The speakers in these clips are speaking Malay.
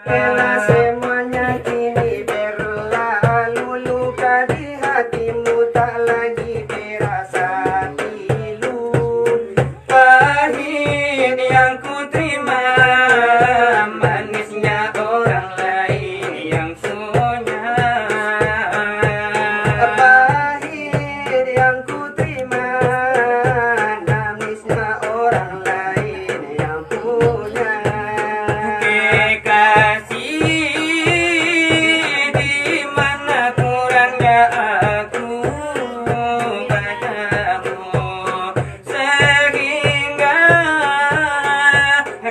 Rela semuanya kini berlalu, luka di hatimu tak lagi terasa pilu. Pahit yang ku terima, manisnya orang lain yang punya. Pahit yang ku terima, manisnya orang lain yang punya. Kekasih, di mana kurangnya aku padamu, sehingga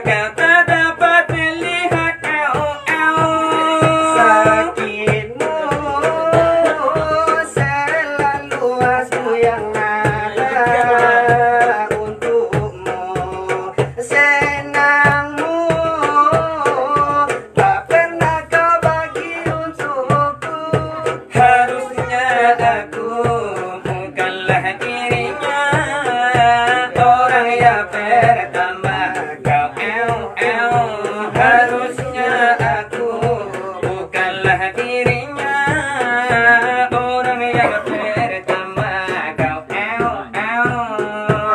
kau tak dapat melihat Sakitmu selalu aku yang ada untukmu. Senangmu tak pernah kau bagi untukku. Harusnya aku bukanlah dirinya, orang yang pertama kau harusnya aku bukanlah dirinya, orang yang pertama kau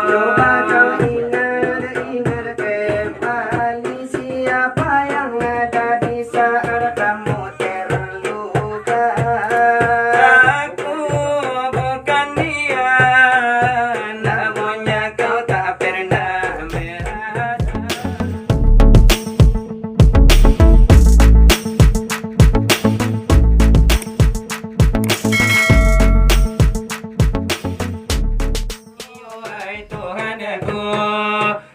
Coba kau ingat kembali siapa yang ada di saat kamu terluka. Aku bukan dia, namanya kau tak pernah merasa. Wahai Tuhanku,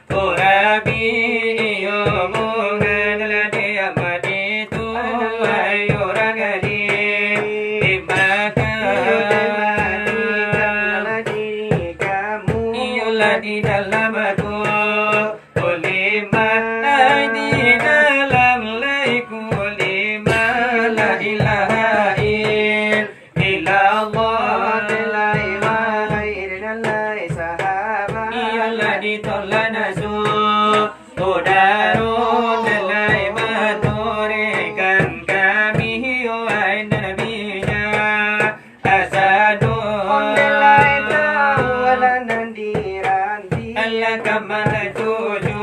ku Rabbi, omonganlah dia matitu, wahai orang alim, Ibadah diri kamu. iyalah di dalam aku, kulima di dalam laiku, kulima la ilaha illallah. Iyalah ditolak nasu, Tudarun dalai maturikan kami, wahai nabinya Asadun Allah kamala tuju,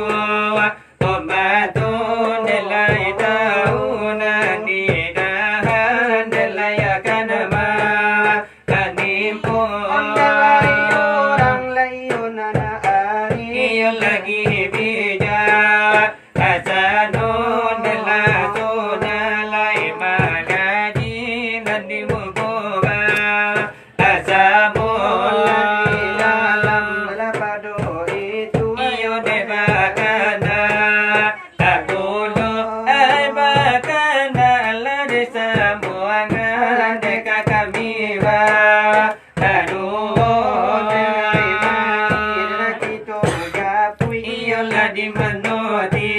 Tomatun dalai tahunan didahan dalai akanama Kanimpo Iyo lagi bija Asadun dalaso dalai magaji Nadi mukoba Asabul Iyo debakana Akulo ay bakana Lade samuanga Deka kamiwa Iyalah di manoti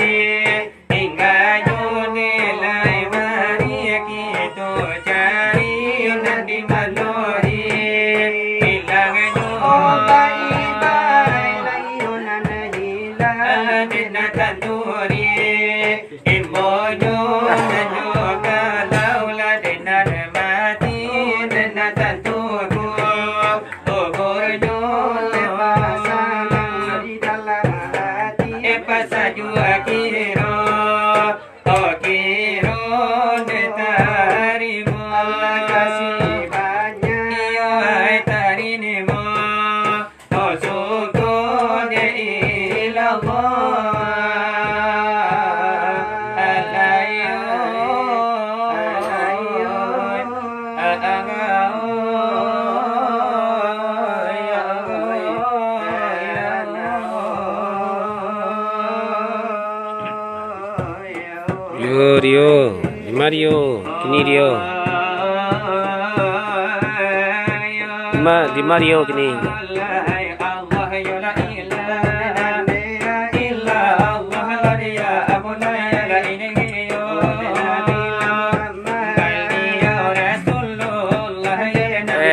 hingga nilai mari kita cari di manoti hilang Aladina tanduri Imojo Najoka Laula Dina mati Dina tantuku Ogorjo Pasaju akiro Okiro Netarimu Iyo ay tarinimo Osuko de ilallah Alayo Rio, Mario, kini Rio. Di Mario kini.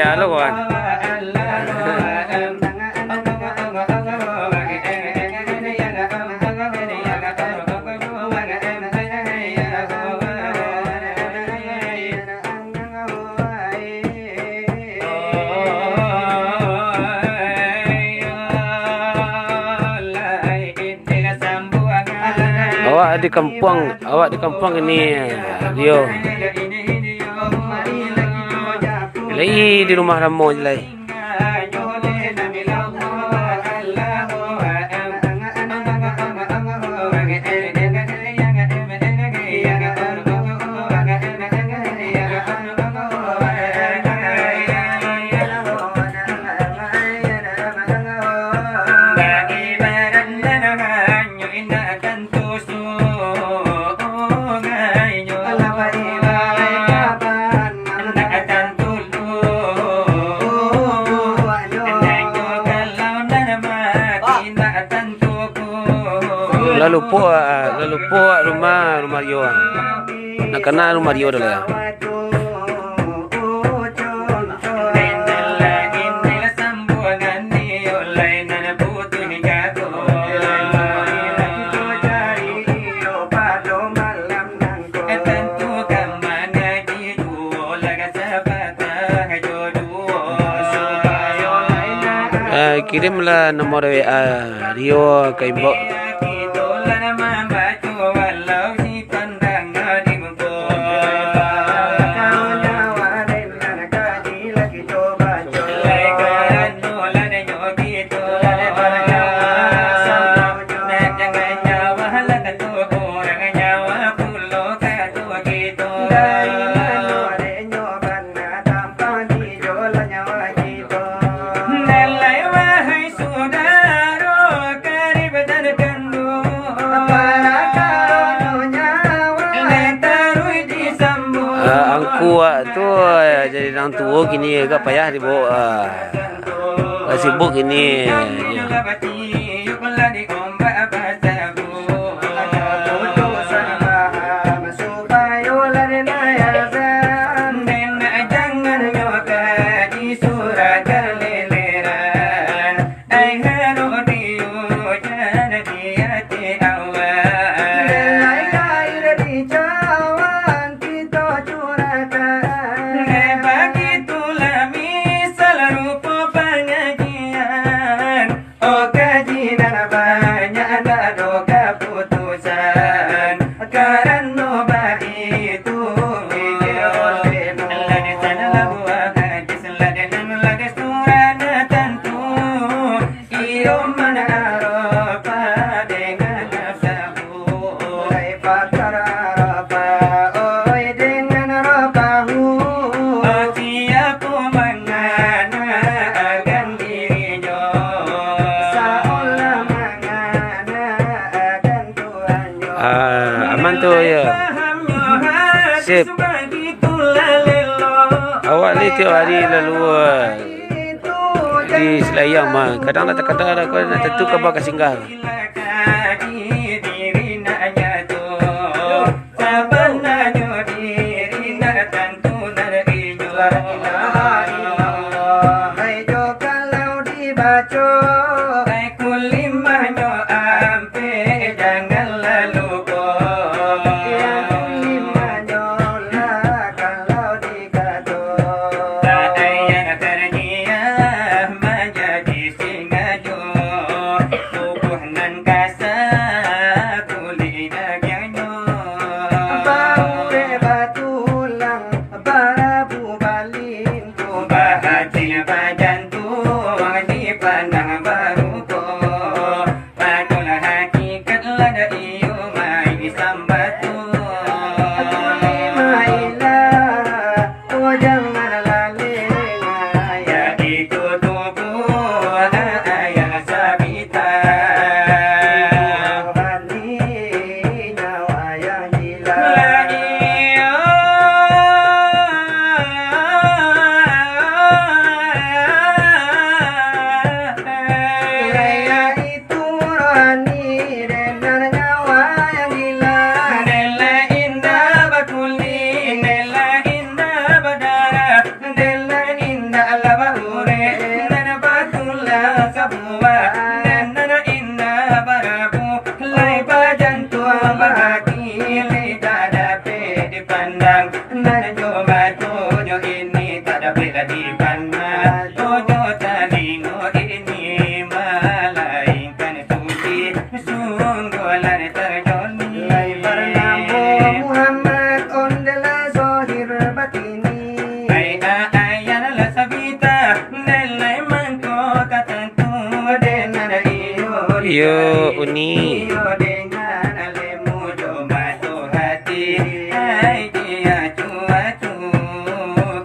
Halo kawan. di kampung, awak di kampung ini Rio. Lagi di rumah Ramo je lah. Lalu po rumah Rio. Nak kenal rumah Rio dah lah. Kirimlah nomor WA Rio ke inbox. Angkuh tu jadi orang tua gini agak payah dibawa. Sibuk gini. Aman tu ya. Sip. Awak ni tiap hari lalu di Selayang mah. Kadang nak kadang kau nak tentu kau ke singgah. Nan mulai dia cuacu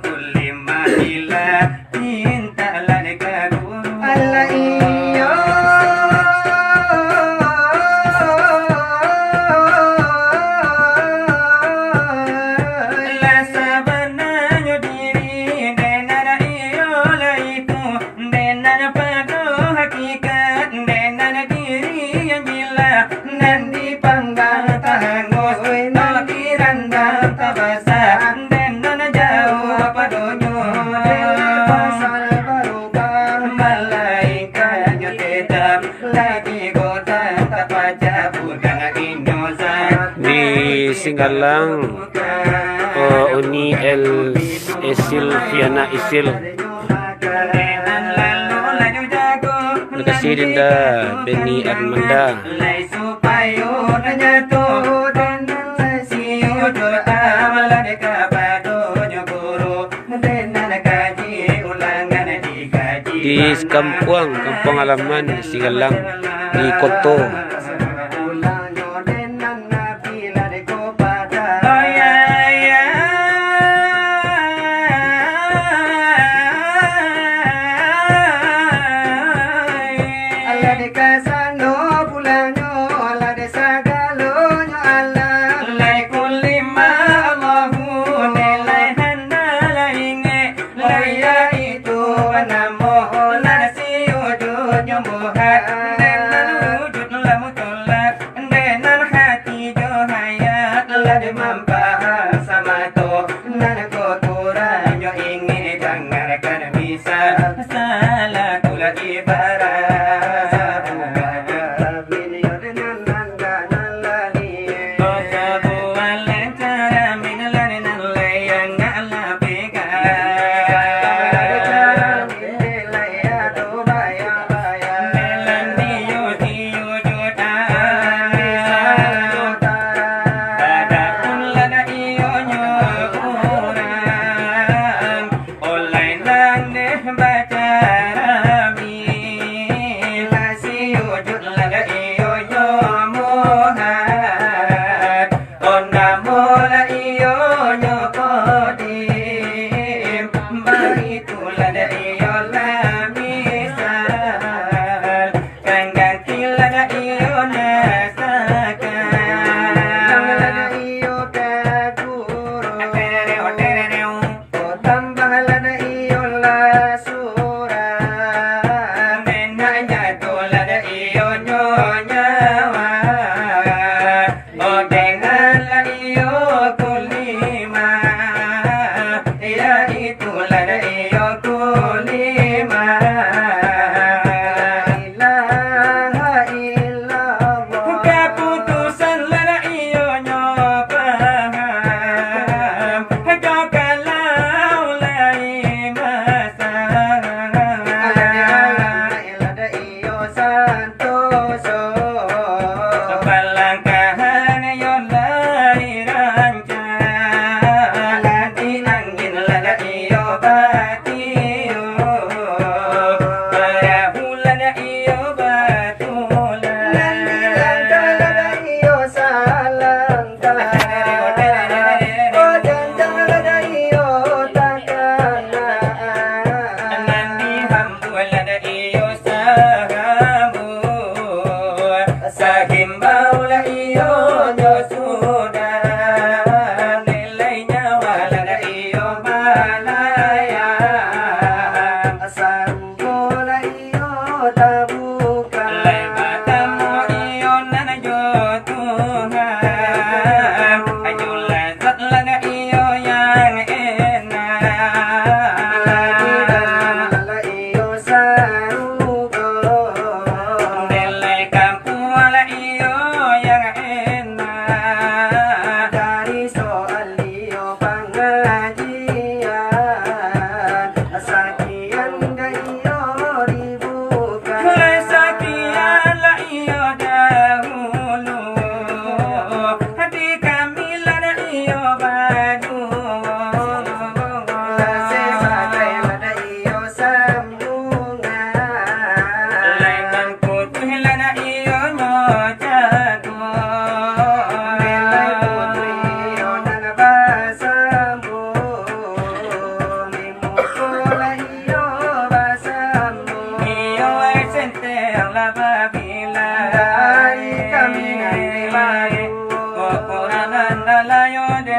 kulima ila cinta lani kaguru Allah iyo la sabananya diri denana iyo la itu denana padu hakikat denana diri yang bila Nandi panggang tahangus Nolatiran dan tabasa denana jauh padonyo Pasal barubah Malaikatnya tetap lagi kota tak baca bukan inyosa Di Singgalang Uni El Isil Fiana Isil Denan lalu laju jago Terima kasih Dinda Beni Armanda. Lai supayo nanyatu dan siyo jur amalan dekapado nyokuru denan kaji ulangan dikaji Di Kampung halaman Singgalang di Koto. Ulanyo denan napila de kopada Oh ya ya Allah de kasano pulanyo Allah de sagalonyo Allah Lai kulima Allahu nilai handala inge Laya itu namo nasi wujud nyembuhat Denan wujud lamu tolak Denan hati johayat Lade mampah sama to Nana kotoran yo inge Dengarkan bisa Salah kula ibarat Video denan nangga nalani Dosa buat lancar Minalani nalayang ngalapika Nelan diyo diyo juta Pada pun lada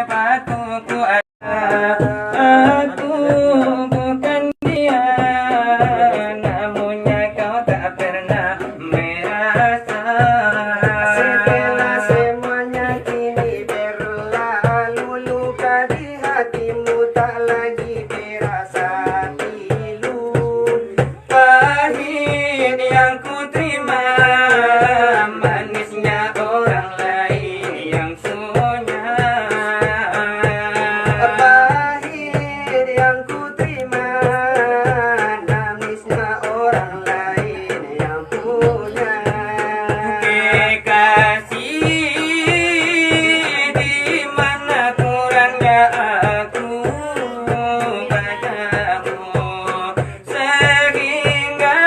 sepatuku aku bukan dia, namunnya kau tak pernah merasa. Setelah semuanya kini berlalu, luka di hatimu tak lagi terasa pilu. Pahit yang ku terima, manisnya orang lain yang punya. Pahit yang ku terima, manisnya orang lain yang punya. Kekasih, di mana kurangnya aku padamu, sehingga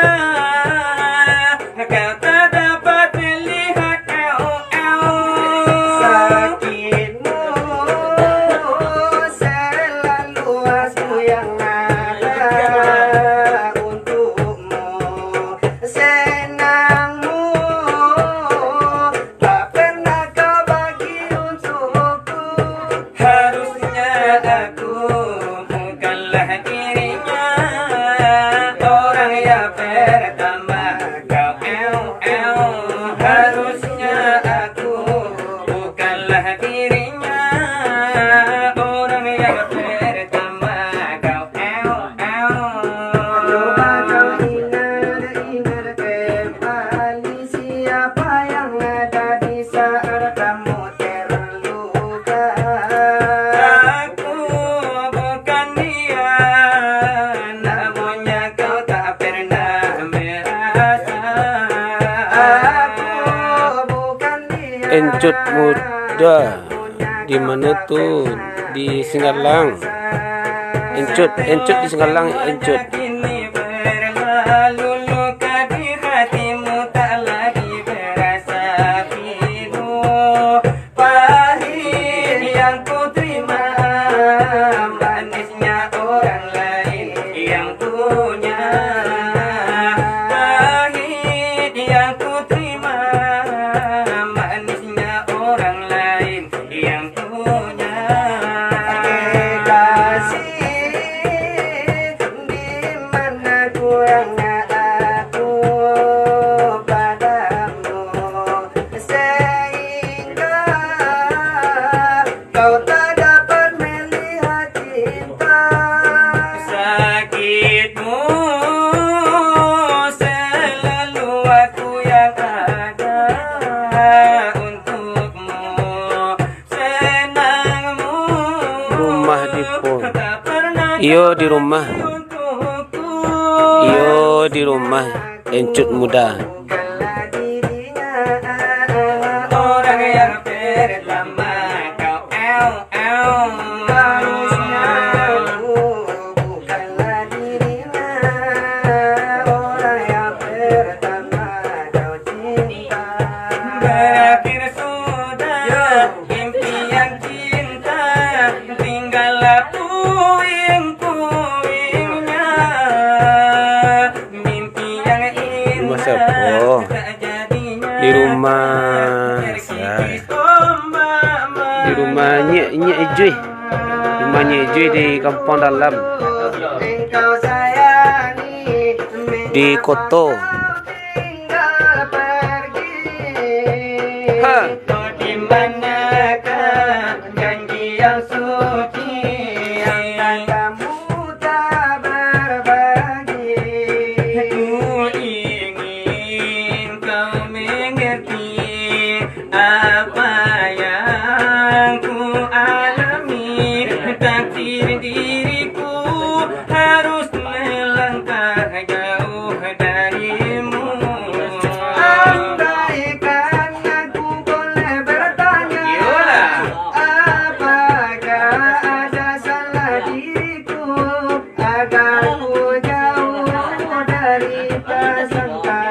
kau tak dapat melihat Sakitmu selalu aku yang ada untukmu. Senangmu tak pernah kau bagi untukku. Harusnya aku bukanlah dirinya, orang yang pertama kau harusnya aku bukanlah dirinya, orang yang pertama kau Coba kau ingat kembali siapa yang ada di saat kamu terluka. Aku bukan dia, namunnya kau tak pernah merasa. Aku bukan dia. Encut muda di mana tuh? Di Singgalang. Encut di Singgalang, encut. Kini berlalu, luka di hatimu tak lagi berasa pilu. Pahit yang ku terima, manisnya orang lain yang punya. Pahit yang ku terima, manisnya orang lain yang punya. Kekasih, di mana kurangnya aku padamu, sehingga kau tak dapat melihat cinta. Sakitmu selalu aku yang ada untukmu. Senangmu Rumah di pon. tak pernah Iyo di rumah. untukku. Iyo di rumah. Encut muda. Bukanlah dirinya, Orang yang pertama kau harusnya aku bukanlah dirinya, orang yang pertama kau cinta. Berakhir sudah impian cinta, tinggallah puing-puingnya. Mimpi yang Rumah indah siapa? tak jadinya. Di rumah Terkikis ombak di rumah Nyek Ijui. Rumahnya Ijui di Kampung Dalam Engkau sayangi, di Koto. tinggal pergi. Ha. Kau di manakah janji yang suci yang Kamu tak berbagi. ku ingin kau mengerti apa yang ku alami. Takdir diriku harus melangkah jauh darimu. Andaikan aku boleh bertanya, Yolah. apakah ada salah diriku agar ku jauh dari prasangka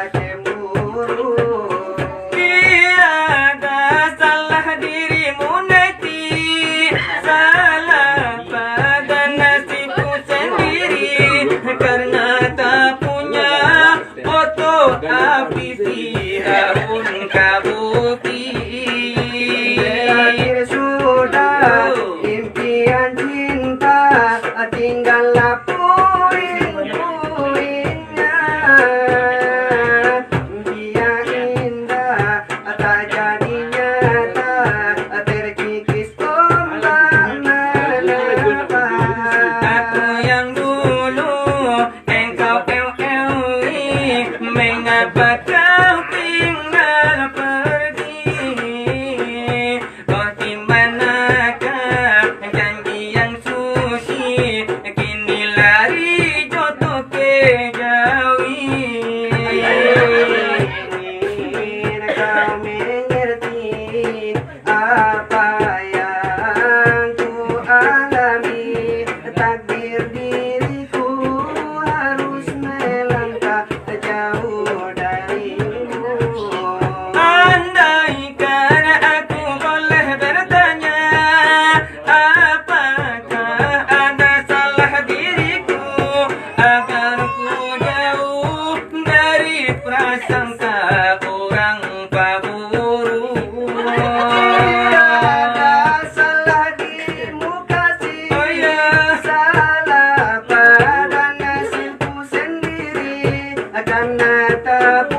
cemburu. Tiada salah dirimu nanti, salah pada nasibku sendiri, karena tak punya foto api harun kabuti. Berakhir sudah jannata